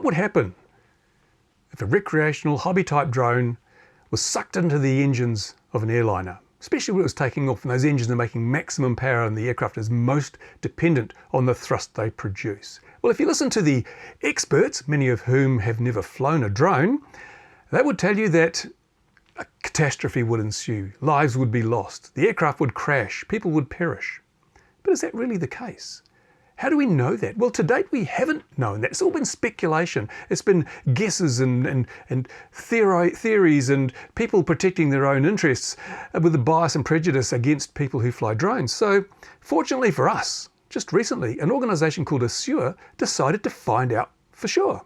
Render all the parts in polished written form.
would happen if a recreational hobby-type drone was sucked into the engines of an airliner, especially when it was taking off and those engines are making maximum power and the aircraft is most dependent on the thrust they produce? Well, if you listen to the experts, many of whom have never flown a drone, they would tell you that a catastrophe would ensue, lives would be lost, the aircraft would crash, people would perish. But is that really the case? How do we know that? Well, to date, we haven't known that. It's all been speculation. It's been guesses and theories and people protecting their own interests with a bias and prejudice against people who fly drones. So fortunately for us, just recently, an organisation called Ensue decided to find out for sure.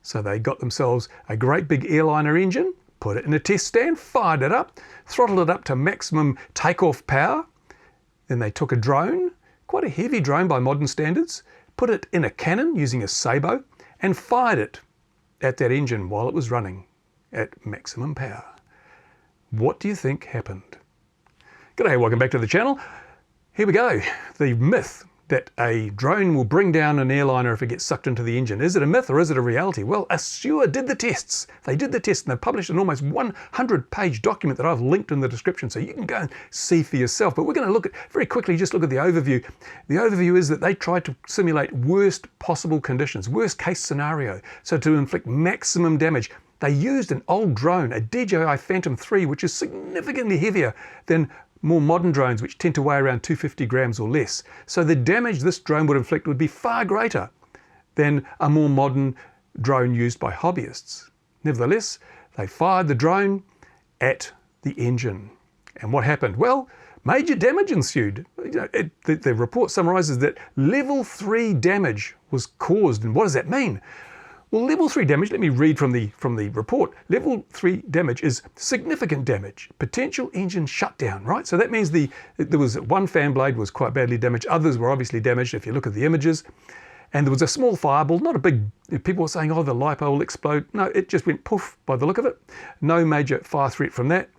So they got themselves a great big airliner engine, put it in a test stand, fired it up, throttled it up to maximum takeoff power. Then they took a drone, quite a heavy drone by modern standards, put it in a cannon using a sabot and fired it at that engine while it was running at maximum power. What do you think happened? G'day, welcome back to the channel. Here we go, the myth that a drone will bring down an airliner if it gets sucked into the engine. Is it a myth or is it a reality? Well, Ensue did the tests. They did the tests and they published an almost 100-page document that I've linked in the description so you can go and see for yourself. But we're going to look at, very quickly, just look at the overview. The overview is that they tried to simulate worst possible conditions, worst case scenario, so to inflict maximum damage. They used an old drone, a DJI Phantom 3, which is significantly heavier than more modern drones, which tend to weigh around 250 grams or less. So the damage this drone would inflict would be far greater than a more modern drone used by hobbyists. Nevertheless, they fired the drone at the engine. And what happened? Well, major damage ensued. The report summarizes that level 3 damage was caused. And what does that mean? Well, level 3 damage, let me read from the report. Level 3 damage is significant damage, potential engine shutdown, right? So that means there was one fan blade was quite badly damaged, others were obviously damaged if you look at the images. And there was a small fireball, not a big, people were saying, oh, the LiPo will explode. No, it just went poof by the look of it. No major fire threat from that.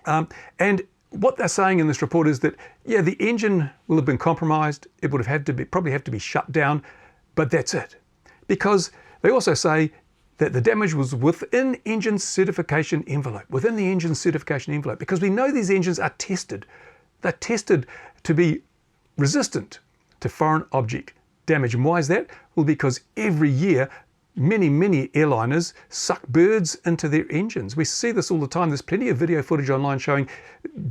And what they're saying in this report is that, yeah, the engine will have been compromised. It would have had to be, probably have to be shut down, but that's it. Because they also say that the damage was within engine certification envelope, because we know these engines are tested. They're tested to be resistant to foreign object damage. And why is that? Well, because every year, many airliners suck birds into their engines. We see this all the time. There's plenty of video footage online showing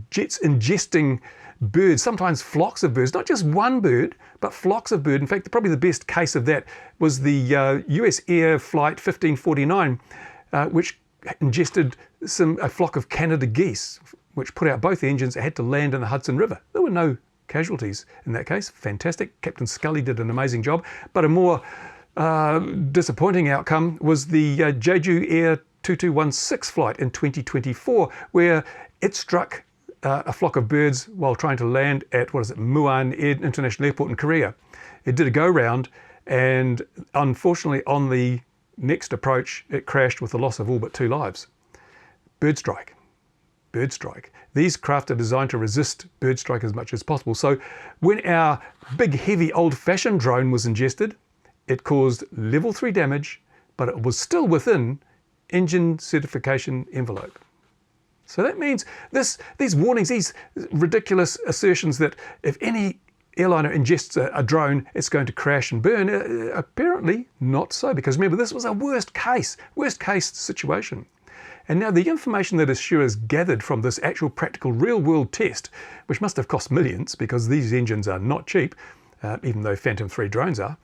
jets ingesting birds, sometimes flocks of birds, not just one bird, but flocks of birds. In fact, probably the best case of that was the US Air Flight 1549, which ingested a flock of Canada geese, which put out both engines. It had to land in the Hudson River. There were no casualties in that case. Fantastic. Captain Scully did an amazing job. But a more disappointing outcome was the Jeju Air 2216 flight in 2024, where it struck a flock of birds while trying to land at, Muan International Airport in Korea. It did a go-round, and unfortunately on the next approach, it crashed with the loss of all but 2 lives. Bird strike. These craft are designed to resist bird strike as much as possible. So when our big, heavy, old-fashioned drone was ingested, it caused level 3 damage, but it was still within engine certification envelope. So that means these warnings, these ridiculous assertions that if any airliner ingests a drone, it's going to crash and burn, apparently not so. Because remember, this was a worst case situation. And now the information that Ensue has gathered from this actual practical real-world test, which must have cost millions because these engines are not cheap, even though Phantom 3 drones are,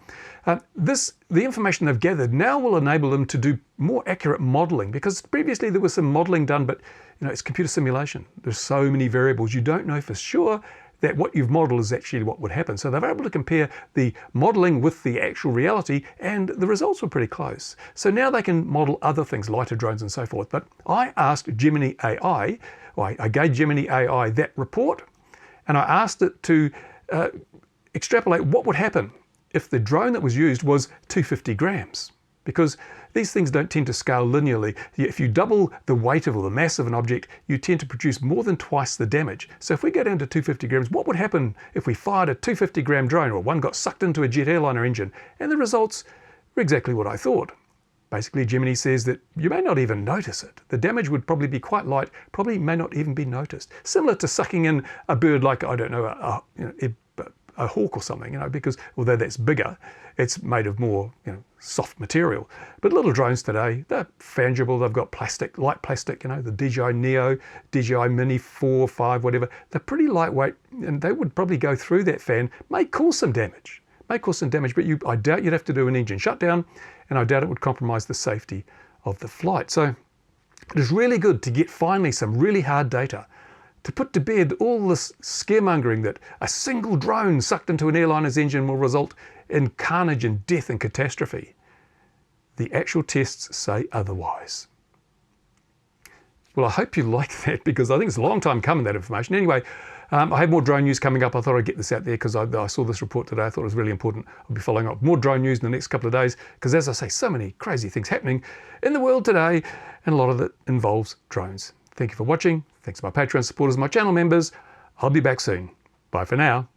the information they've gathered now will enable them to do more accurate modeling, because previously there was some modeling done, but it's computer simulation. There's so many variables. You don't know for sure that what you've modeled is actually what would happen. So they're able to compare the modeling with the actual reality, and the results were pretty close. So now they can model other things, lighter drones and so forth. But I asked Gemini AI, or I gave Gemini AI that report, and I asked it to extrapolate what would happen if the drone that was used was 250 grams. Because these things don't tend to scale linearly. If you double the weight of or the mass of an object, you tend to produce more than twice the damage. So if we go down to 250 grams, what would happen if we fired a 250 gram drone, or one got sucked into a jet airliner engine? And the results were exactly what I thought. Basically, Gemini says that you may not even notice it. The damage would probably be quite light, probably may not even be noticed. Similar to sucking in a bird like, I don't know, a hawk or something, because although that's bigger, it's made of more, soft material. But little drones today, they're fungible. They've got plastic, light plastic, the DJI Neo, DJI Mini 4, 5, whatever. They're pretty lightweight, and they would probably go through that fan, may cause some damage. But I doubt you'd have to do an engine shutdown, and I doubt it would compromise the safety of the flight. So it is really good to get finally some really hard data to put to bed all this scaremongering that a single drone sucked into an airliner's engine will result in carnage and death and catastrophe. The actual tests say otherwise. Well, I hope you like that, because I think it's a long time coming, that information. Anyway, I have more drone news coming up. I thought I'd get this out there because I saw this report today. I thought it was really important. I'll be following up more drone news in the next couple of days because, as I say, so many crazy things happening in the world today, and a lot of it involves drones. Thank you for watching. Thanks to my Patreon supporters, my channel members. I'll be back soon. Bye for now.